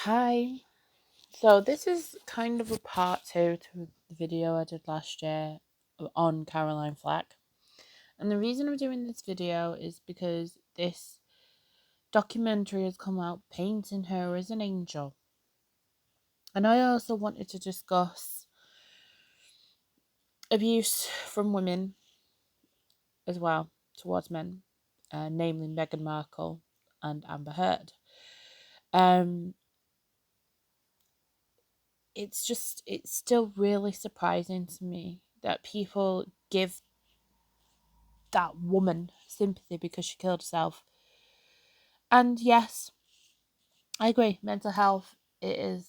Hi. So this is kind of a part two to the video I did last year on Caroline Flack. And the reason I'm doing this video is because this documentary has come out painting her as an angel. And I also wanted to discuss abuse from women as well towards men, namely Meghan Markle and Amber Heard. Um, it's still really surprising to me that people give that woman sympathy because she killed herself. And yes, I agree, mental health, it is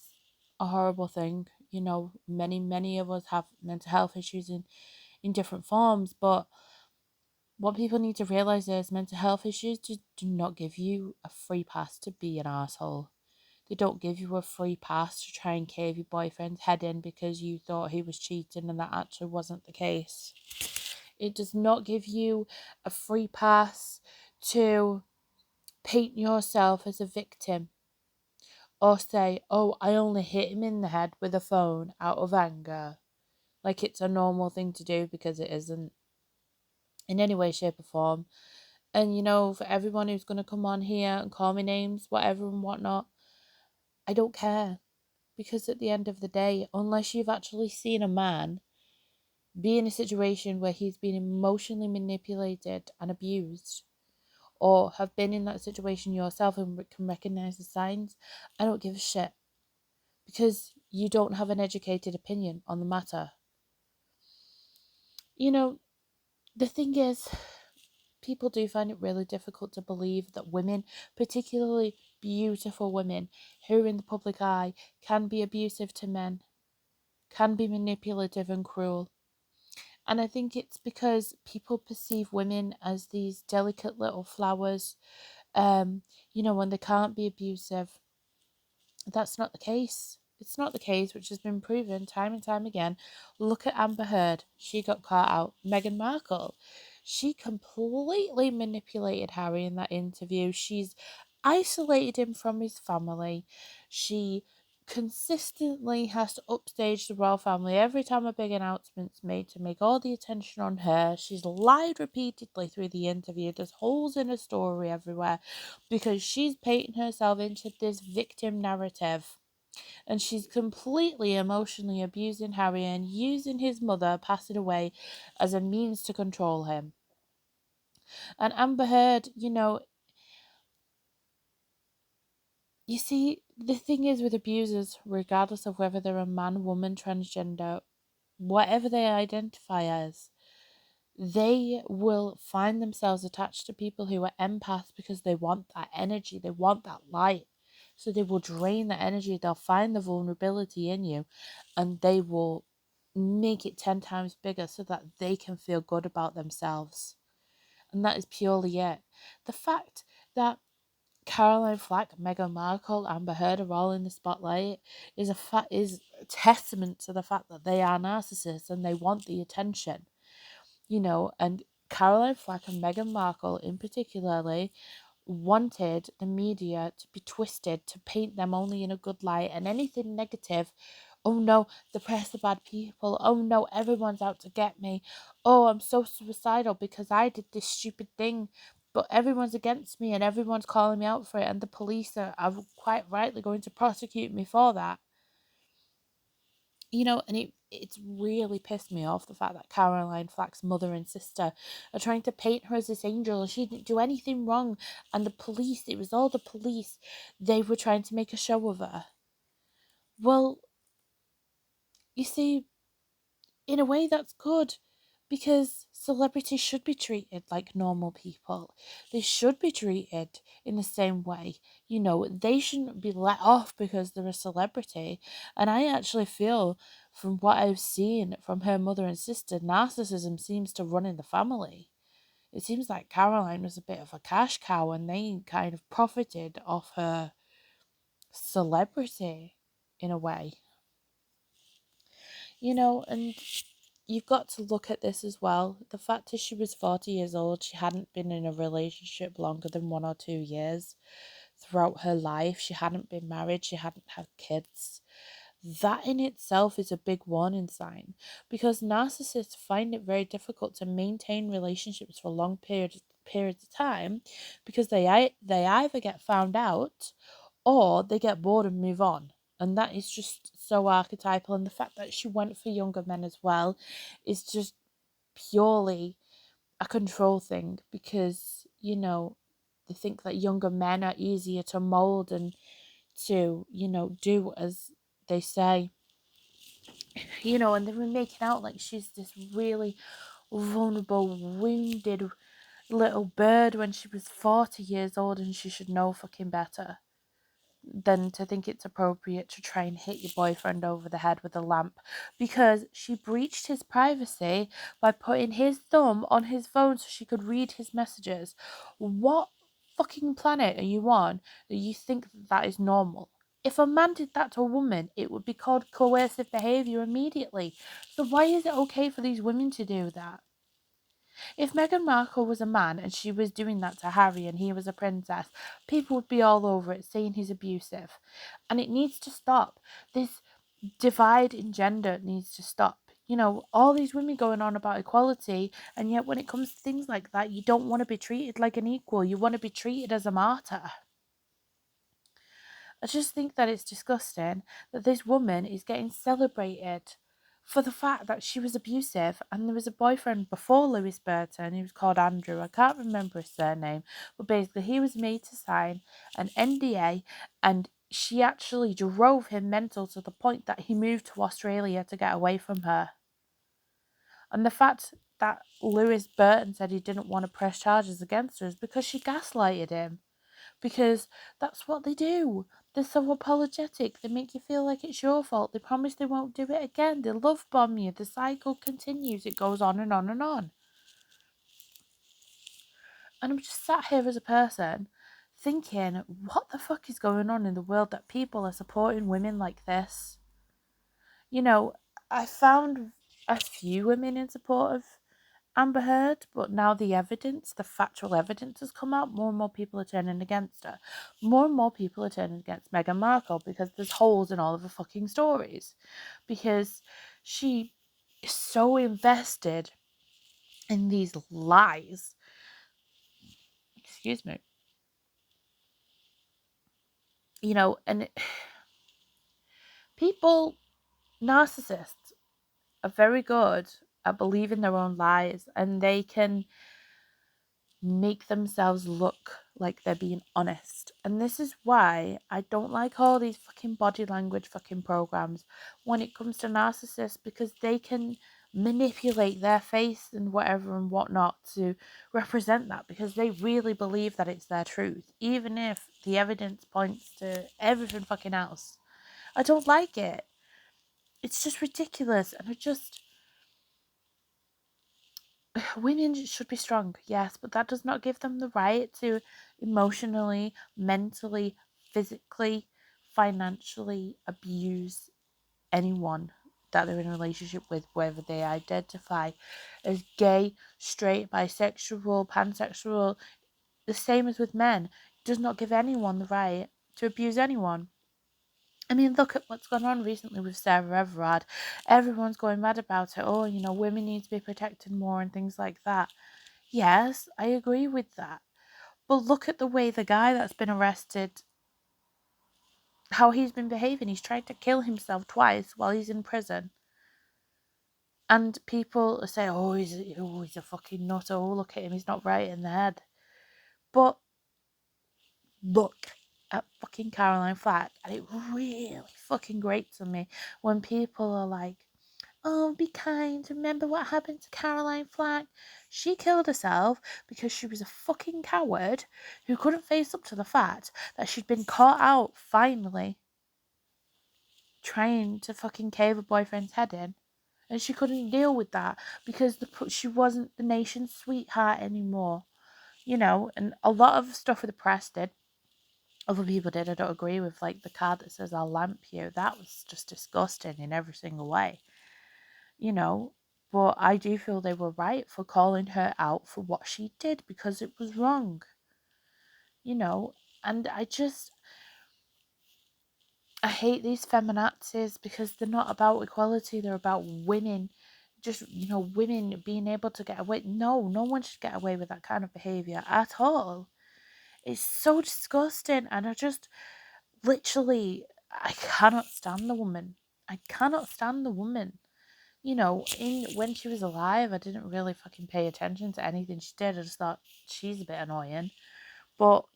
a horrible thing. Many of us have mental health issues in different forms, but what people need to realise is mental health issues do not give you a free pass to be an asshole. They don't give you a free pass to try and cave your boyfriend's head in because you thought he was cheating and that actually wasn't the case. It does not give you a free pass to paint yourself as a victim or say, oh, I only hit him in the head with a phone out of anger. Like it's a normal thing to do, because it isn't in any way, shape, or form. And for everyone who's going to come on here and call me names, whatever and whatnot, I don't care. Because at the end of the day, unless you've actually seen a man be in a situation where he's been emotionally manipulated and abused, or have been in that situation yourself and can recognize the signs, I don't give a shit. Because you don't have an educated opinion on the matter. You know, the thing is, people do find it really difficult to believe that women, particularly beautiful women who are in the public eye, can be abusive to men, can be manipulative and cruel. And I think it's because people perceive women as these delicate little flowers, when they can't be abusive. That's not the case. It's not the case, which has been proven time and time again. Look at Amber Heard. She got caught out. Meghan Markle. She completely manipulated Harry in that interview. She's isolated him from his family. She consistently has to upstage the royal family every time a big announcement's made to make all the attention on her. She's lied repeatedly through the interview. There's holes in her story everywhere because she's painting herself into this victim narrative, and she's completely emotionally abusing Harry and using his mother passing away as a means to control him. And Amber Heard, you see, the thing is with abusers, regardless of whether they're a man, woman, transgender, whatever they identify as, they will find themselves attached to people who are empaths because they want that energy, they want that light. So they will drain that energy, they'll find the vulnerability in you, and they will make it 10 times bigger so that they can feel good about themselves. And that is purely it. The fact that Caroline Flack, Meghan Markle, Amber Heard are all in the spotlight is a testament to the fact that they are narcissists and they want the attention. And Caroline Flack and Meghan Markle in particularly wanted the media to be twisted to paint them only in a good light, and anything negative, oh no, the press are bad people, oh no, everyone's out to get me, oh, I'm so suicidal because I did this stupid thing, but everyone's against me and everyone's calling me out for it, and the police are quite rightly going to prosecute me for that. And it's really pissed me off, the fact that Caroline Flack's mother and sister are trying to paint her as this angel and she didn't do anything wrong. And the police, it was all the police, they were trying to make a show of her. Well, you see, in a way that's good, because celebrities should be treated like normal people. They should be treated in the same way. They shouldn't be let off because they're a celebrity. And I actually feel, from what I've seen from her mother and sister, narcissism seems to run in the family. It seems like Caroline was a bit of a cash cow and they kind of profited off her celebrity in a way. And you've got to look at this as well. The fact is, she was 40 years old. She hadn't been in a relationship longer than 1 or 2 years. throughout her life. She hadn't been married, she hadn't had kids. That in itself is a big warning sign, because narcissists find it very difficult to maintain relationships for long periods of time, because they either get found out or they get bored and move on. And that is just so archetypal. And the fact that she went for younger men as well is just purely a control thing, because, they think that younger men are easier to mold and to, do as they say. And they were making out like she's this really vulnerable, wounded little bird when she was 40 years old and she should know fucking better than to think it's appropriate to try and hit your boyfriend over the head with a lamp, because she breached his privacy by putting his thumb on his phone so she could read his messages. What fucking planet are you on that you think that is normal? If a man did that to a woman, it would be called coercive behaviour immediately. So why is it okay for these women to do that? If Meghan Markle was a man and she was doing that to Harry and he was a princess, people would be all over it saying he's abusive. And it needs to stop. This divide in gender needs to stop. All these women going on about equality, and yet when it comes to things like that, you don't want to be treated like an equal. You want to be treated as a martyr. I just think that it's disgusting that this woman is getting celebrated for the fact that she was abusive, and there was a boyfriend before Lewis Burton. He was called Andrew. I can't remember his surname, but basically he was made to sign an NDA, and she actually drove him mental to the point that he moved to Australia to get away from her. And the fact that Lewis Burton said he didn't want to press charges against her is because she gaslighted him, because that's what they do. They're so apologetic. They make you feel like it's your fault. They promise they won't do it again. They love bomb you. The cycle continues. It goes on and on and on. And I'm just sat here as a person thinking, what the fuck is going on in the world that people are supporting women like this? I found a few women in support of Amber Heard, but now the factual evidence has come out. More and more people are turning against her. More and more people are turning against Meghan Markle because there's holes in all of her fucking stories. Because she is so invested in these lies. Excuse me. And people, narcissists, are very good at believing their own lies, and they can make themselves look like they're being honest. And this is why I don't like all these fucking body language fucking programs when it comes to narcissists, because they can manipulate their face and whatever and whatnot to represent that, because they really believe that it's their truth, even if the evidence points to everything fucking else. I don't like it. It's just ridiculous. And women should be strong, yes, but that does not give them the right to emotionally, mentally, physically, financially abuse anyone that they're in a relationship with, whether they identify as gay, straight, bisexual, pansexual. The same as with men. It does not give anyone the right to abuse anyone. I mean, look at what's gone on recently with Sarah Everard. Everyone's going mad about it. Oh, women need to be protected more and things like that. Yes, I agree with that. But look at the way the guy that's been arrested, how he's been behaving. He's tried to kill himself twice while he's in prison. And people say, he's a fucking nutter. Oh, look at him. He's not right in the head. But look at fucking Caroline Flack. And it really fucking grates on me when people are like, oh, be kind. Remember what happened to Caroline Flack? She killed herself because she was a fucking coward who couldn't face up to the fact that she'd been caught out finally trying to fucking cave her boyfriend's head in. And she couldn't deal with that because she wasn't the nation's sweetheart anymore. And a lot of stuff with the press did. Other people did. I don't agree with, like, the card that says I'll lamp you. That was just disgusting in every single way. But I do feel they were right for calling her out for what she did, because it was wrong. And I hate these feminazis because they're not about equality, they're about women. Just, women being able to get away. No, no one should get away with that kind of behaviour at all. It's so disgusting. And literally, I cannot stand the woman. I cannot stand the woman. When she was alive, I didn't really fucking pay attention to anything she did. I just thought she's a bit annoying. But,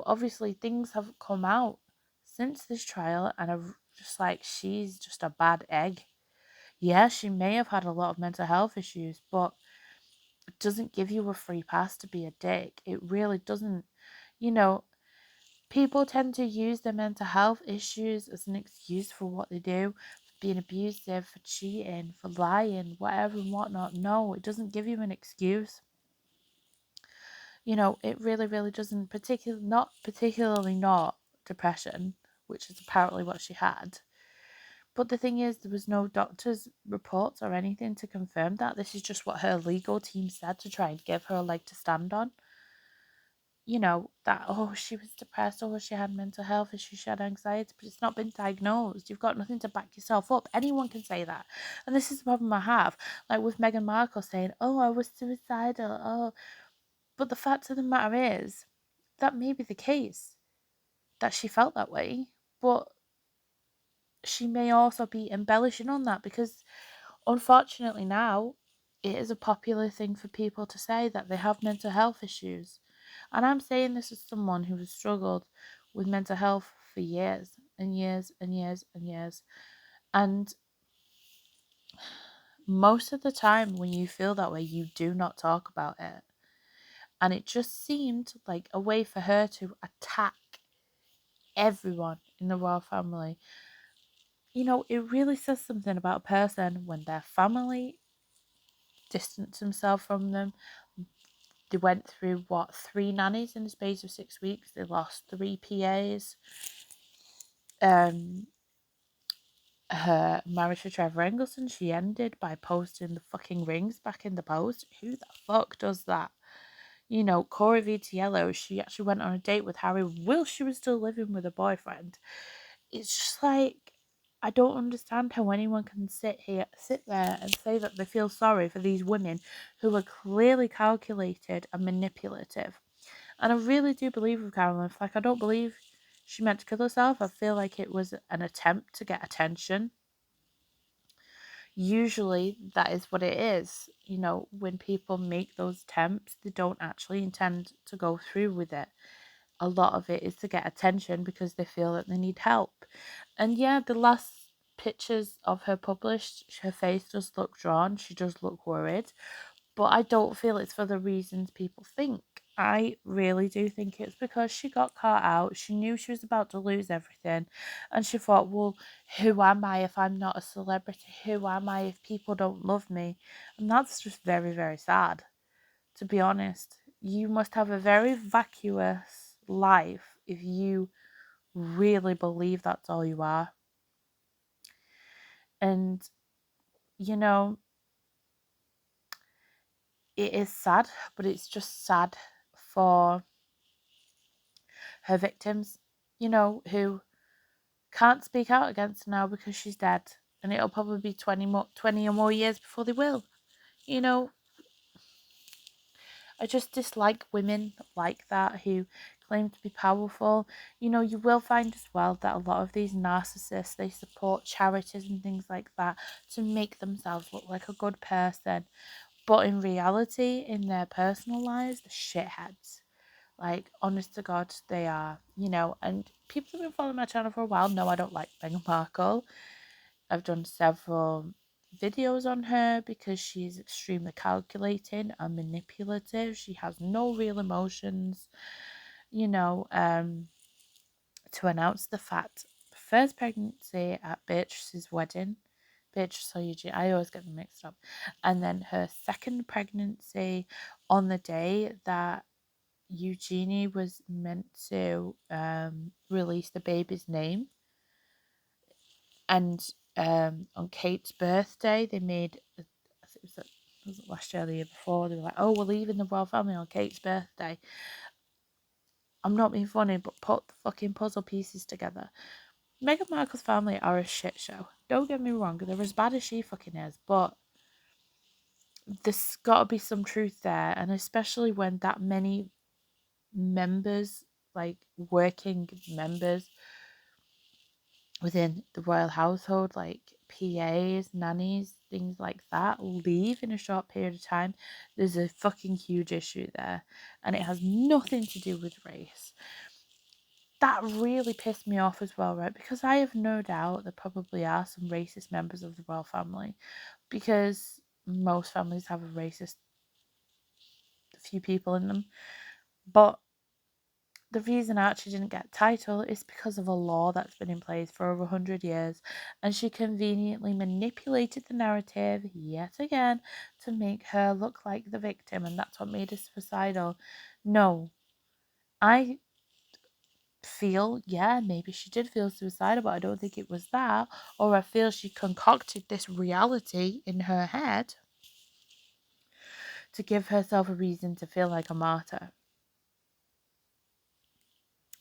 obviously things have come out since this trial, and I've just like, she's just a bad egg. Yeah, she may have had a lot of mental health issues, but it doesn't give you a free pass to be a dick. It really doesn't. You know, People tend to use their mental health issues as an excuse for what they do, for being abusive, for cheating, for lying, whatever and whatnot. No, it doesn't give you an excuse. It really, really doesn't. Particularly not depression, which is apparently what she had. But the thing is, there was no doctor's reports or anything to confirm that. This is just what her legal team said to try and give her a leg to stand on. That, oh, she was depressed, oh, she had mental health issues, she had anxiety, but it's not been diagnosed. You've got nothing to back yourself up. Anyone can say that. And this is the problem I have. Like with Meghan Markle saying, oh, I was suicidal, oh. But the fact of the matter is, that may be the case, that she felt that way, but she may also be embellishing on that because unfortunately now it is a popular thing for people to say that they have mental health issues. And I'm saying this as someone who has struggled with mental health for years and years and years and years. And most of the time when you feel that way, you do not talk about it. And it just seemed like a way for her to attack everyone in the royal family. It really says something about a person when their family distance themselves from them. They went through, 3 nannies in the space of 6 weeks. They lost 3 PAs. Her marriage to Trevor Engelson, she ended by posting the fucking rings back in the post. Who the fuck does that? Corey Vitiello, she actually went on a date with Harry while she was still living with a boyfriend. It's just like, I don't understand how anyone can sit there and say that they feel sorry for these women who are clearly calculated and manipulative. And I really do believe with Caroline Flack. I don't believe she meant to kill herself. I feel like it was an attempt to get attention. Usually that is what it is. When people make those attempts, they don't actually intend to go through with it. A lot of it is to get attention because they feel that they need help. And yeah, the last pictures of her published, her face does look drawn. She does look worried. But I don't feel it's for the reasons people think. I really do think it's because she got caught out. She knew she was about to lose everything. And she thought, well, who am I if I'm not a celebrity? Who am I if people don't love me? And that's just very, very sad, to be honest. You must have a very vacuous life if you really believe that's all you are. And, you know, it is sad, but it's just sad for her victims, who can't speak out against her now because she's dead. And it'll probably be 20 or more years before they will. I just dislike women like that who claim to be powerful. You will find as well that a lot of these narcissists, they support charities and things like that to make themselves look like a good person. But in reality, in their personal lives, they're shitheads. Like, honest to God, they are, and people who've been following my channel for a while know I don't like Meghan Markle. I've done several videos on her because she's extremely calculating and manipulative. She has no real emotions, to announce the fact, first pregnancy at Beatrice's wedding. Beatrice or Eugenie, I always get them mixed up. And then her second pregnancy on the day that Eugenie was meant to release the baby's name. And on Kate's birthday, they made, I think it was last year or the year before, they were like, oh, we're leaving the royal family on Kate's birthday. I'm not being funny, but put the fucking puzzle pieces together. Meghan Markle's family are a shit show. Don't get me wrong, they're as bad as she fucking is, but there's gotta be some truth there, and especially when that many members, like working members within the royal household, like PAs, nannies, things like that, leave in a short period of time, there's a fucking huge issue there. And it has nothing to do with race. That really pissed me off as well, right? Because I have no doubt there probably are some racist members of the royal family, because most families have a racist few people in them. But the reason Archie didn't get a title is because of a law that's been in place for over 100 years, and she conveniently manipulated the narrative yet again to make her look like the victim, and that's what made her suicidal. No, I feel, yeah, maybe she did feel suicidal, but I don't think it was that, or I feel she concocted this reality in her head to give herself a reason to feel like a martyr.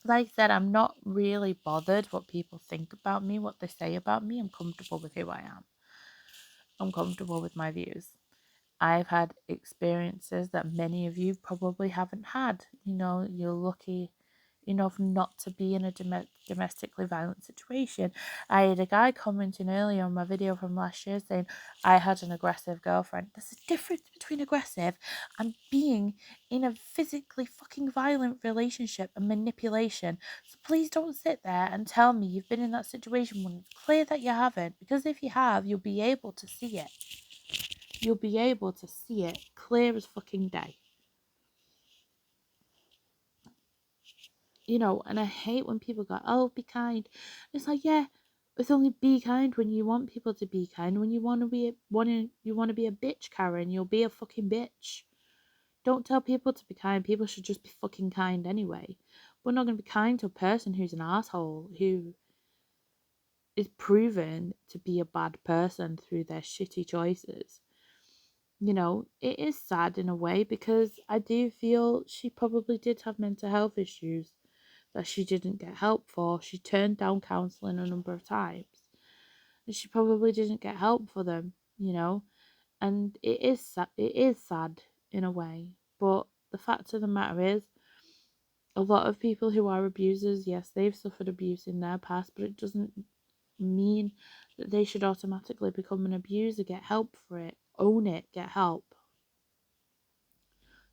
Like I said, I'm not really bothered what people think about me, what they say about me. I'm comfortable with who I am. I'm comfortable with my views. I've had experiences that many of you probably haven't had. You know, you're lucky enough not to be in a domestically violent situation. I had a guy commenting earlier on my video from last year saying I had an aggressive girlfriend. There's a difference between aggressive and being in a physically fucking violent relationship and manipulation. So please don't sit there and tell me you've been in that situation when it's clear that you haven't, because if you have, you'll be able to see it. You'll be able to see it clear as fucking day. You know, and I hate when people go, oh, be kind. It's like, yeah, it's only be kind when you want people to be kind. When you want to be a bitch, Karen, you'll be a fucking bitch. Don't tell people to be kind. People should just be fucking kind anyway. We're not going to be kind to a person who's an asshole, who is proven to be a bad person through their shitty choices. You know, it is sad in a way, because I do feel she probably did have mental health issues that she didn't get help for. She turned down counselling a number of times, and she probably didn't get help for them, you know. And it is sad in a way, but the fact of the matter is, a lot of people who are abusers, yes, they've suffered abuse in their past, but it doesn't mean that they should automatically become an abuser. Get help for it. Own it. Get help.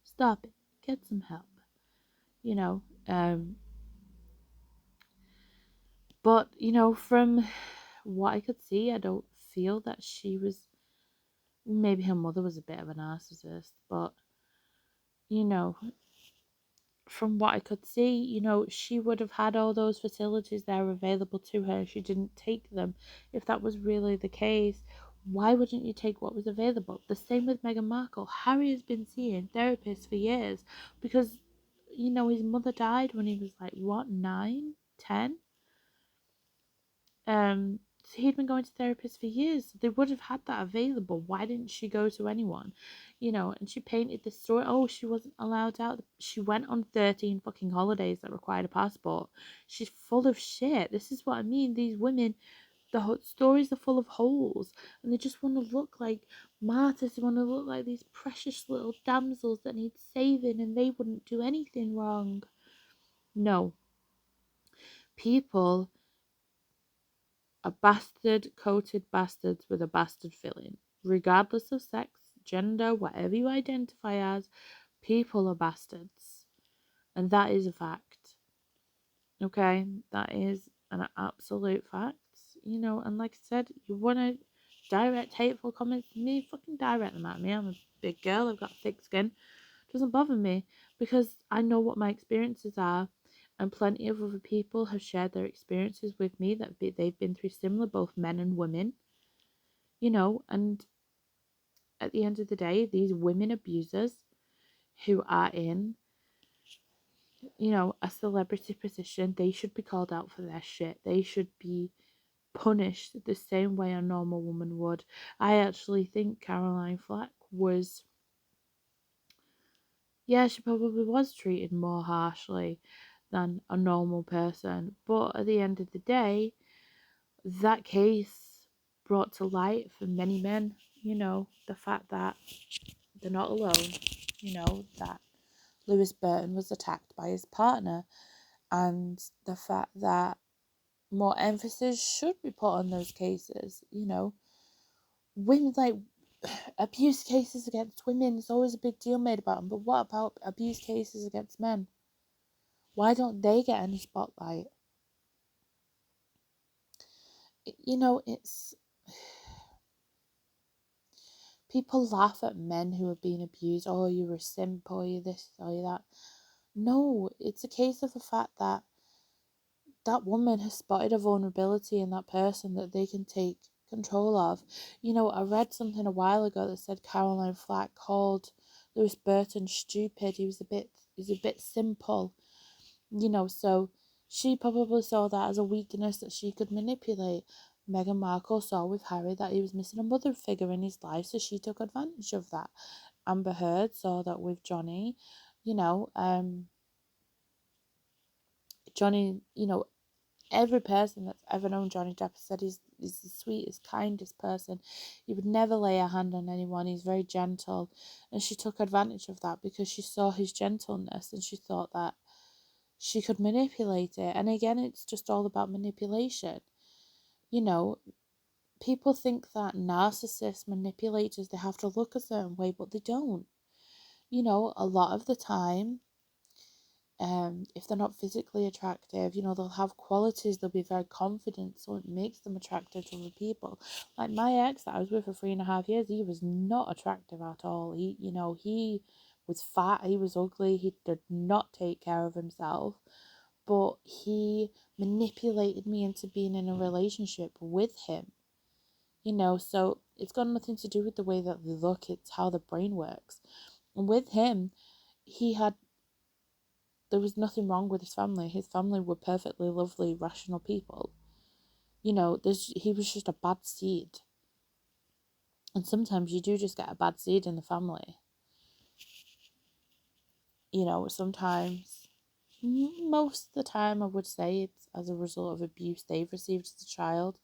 Stop it. Get some help. You know, but you know, from what I could see, I don't feel that she was. Maybe her mother was a bit of a narcissist, but you know, from what I could see, you know, she would have had all those facilities there available to her. She didn't take them. If that was really the case, why wouldn't you take what was available? The same with Meghan Markle. Harry has been seeing therapists for years because, you know, his mother died when he was like, what, 9, 10? So he'd been going to therapists for years. They would have had that available. Why didn't she go to anyone? You know, and she painted this story. Oh, she wasn't allowed out. She went on 13 fucking holidays that required a passport. She's full of shit. This is what I mean. These women, the stories are full of holes, and they just want to look like martyrs. They want to look like these precious little damsels that need saving, and they wouldn't do anything wrong. No. People are bastard-coated bastards with a bastard filling. Regardless of sex, gender, whatever you identify as, people are bastards. And that is a fact. Okay? That is an absolute fact. You know, and like I said, you want to direct hateful comments to me, fucking direct them at me. I'm a big girl, I've got thick skin. It doesn't bother me, because I know what my experiences are, and plenty of other people have shared their experiences with me that they've been through similar, both men and women, you know. And at the end of the day, these women abusers who are in, you know, a celebrity position, they should be called out for their shit. They should be punished the same way a normal woman would. I actually think Caroline Flack was, yeah, she probably was treated more harshly than a normal person. But at the end of the day, that case brought to light for many men, the fact that they're not alone, that Lewis Burton was attacked by his partner, and the fact that more emphasis should be put on those cases. Women, like, abuse cases against women, there's always a big deal made about them, but what about abuse cases against men? Why don't they get any spotlight? It's people laugh at men who are being abused. Oh, you're a simp, or you're this, or you're that. No, it's a case of the fact that that woman has spotted a vulnerability in that person that they can take control of. I read something a while ago that said Caroline Flack called Lewis Burton stupid. He's a bit simple, so she probably saw that as a weakness that she could manipulate. Meghan Markle saw with Harry that he was missing a mother figure in his life, so she took advantage of that. Amber Heard saw that with Johnny, you know, um, Johnny, every person that's ever known Johnny Depp said he's the sweetest, kindest person. He would never lay a hand on anyone. He's very gentle. And she took advantage of that because she saw his gentleness and she thought that she could manipulate it. And again, it's just all about manipulation. People think that narcissists, manipulators, they have to look a certain way, but they don't. A lot of the time, if they're not physically attractive, they'll have qualities, they'll be very confident, so it makes them attractive to other people. Like my ex that I was with for 3.5 years, he was not attractive at all. He was fat, he was ugly, he did not take care of himself, but he manipulated me into being in a relationship with him. So it's got nothing to do with the way that they look, it's how the brain works. And with him, he had there was nothing wrong with his family. His family were perfectly lovely, rational people. He was just a bad seed. And sometimes you do just get a bad seed in the family. Sometimes, most of the time, I would say it's as a result of abuse they've received as a child.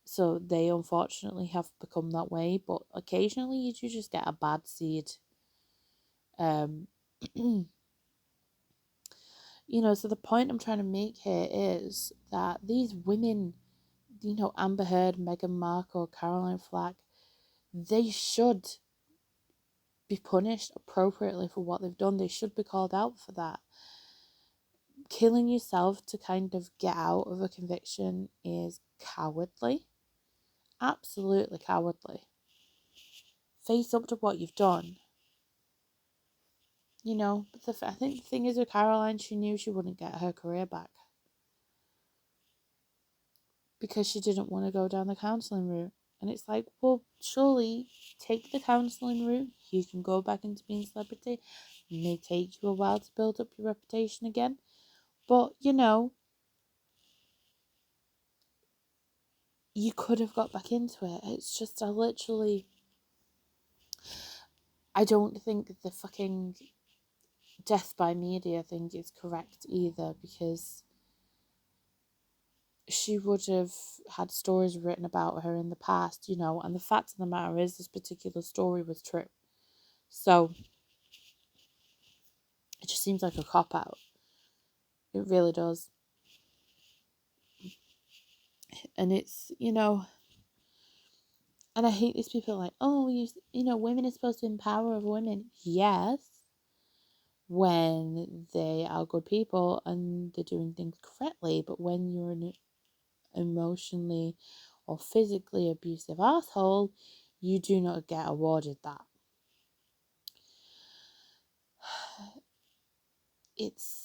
So they unfortunately have become that way. But occasionally you do just get a bad seed. So the point I'm trying to make here is that these women, Amber Heard, Meghan Markle, Caroline Flack, they should be punished appropriately for what they've done. They should be called out for that. Killing yourself to kind of get out of a conviction is cowardly. Absolutely cowardly. Face up to what you've done. But I think the thing is with Caroline, she knew she wouldn't get her career back. Because she didn't want to go down the counselling route. And it's like, well, surely take the counselling route. You can go back into being a celebrity. It may take you a while to build up your reputation again. But, you could have got back into it. It's just, I don't think the fucking death by media thing is correct either, because she would have had stories written about her in the past, and the fact of the matter is this particular story was true. So it just seems like a cop-out. It really does. And it's, and I hate these people like, oh, women are supposed to empower women. Yes, when they are good people and they're doing things correctly. But when you're an emotionally or physically abusive asshole, you do not get awarded that. It's,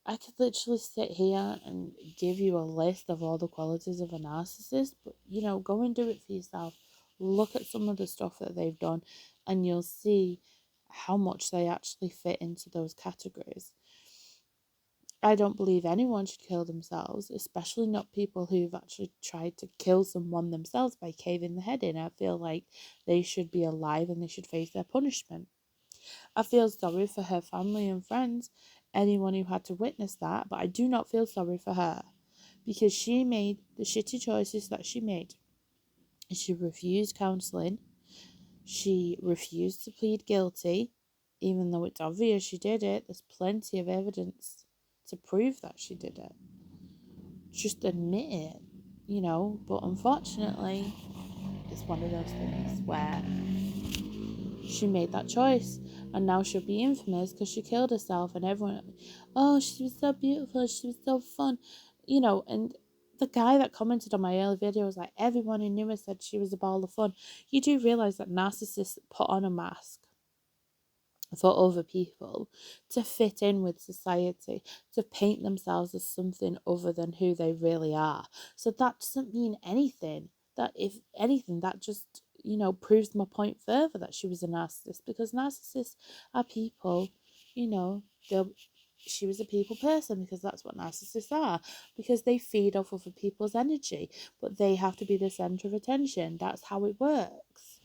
I could literally sit here and give you a list of all the qualities of a narcissist, but, go and do it for yourself. Look at some of the stuff that they've done, and you'll see how much they actually fit into those categories. I don't believe anyone should kill themselves, especially not people who've actually tried to kill someone themselves by caving the head in. I feel like they should be alive and they should face their punishment. I feel sorry for her family and friends. anyone who had to witness that, but I do not feel sorry for her because she made the shitty choices that she made. She refused counselling. She refused to plead guilty, even though it's obvious she did it. There's plenty of evidence to prove that she did it. Just admit it, but unfortunately, it's one of those things where she made that choice and now she'll be infamous because she killed herself and everyone, oh, she was so beautiful, she was so fun, and the guy that commented on my early video was like, everyone who knew her said she was a ball of fun. You do realise that narcissists put on a mask for other people to fit in with society, to paint themselves as something other than who they really are. So that doesn't mean anything. That, if anything, that just, proves my point further that she was a narcissist, because narcissists are people, she was a people person because that's what narcissists are, because they feed off other people's energy, but they have to be the center of attention. That's how it works.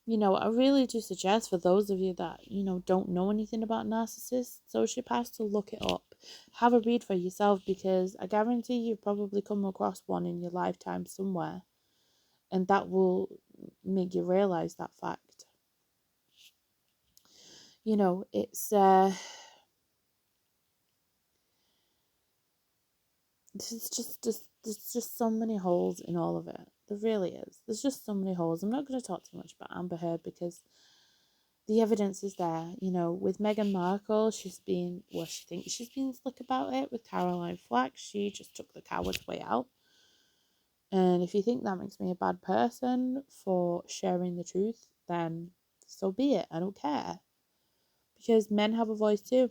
I really do suggest for those of you that, don't know anything about narcissists, sociopaths, to look it up. Have a read for yourself, because I guarantee you've probably come across one in your lifetime somewhere. And that will make you realise that fact. It's there's just so many holes in all of it. There really is. There's just so many holes. I'm not going to talk too much about Amber Heard because the evidence is there. With Meghan Markle, she thinks she's been slick about it. With Caroline Flack, she just took the coward's way out. And if you think that makes me a bad person for sharing the truth, then so be it. I don't care. Because men have a voice too.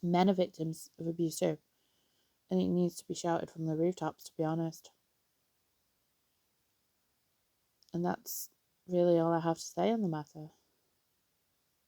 Men are victims of abuse too. And it needs to be shouted from the rooftops, to be honest. And that's really all I have to say on the matter.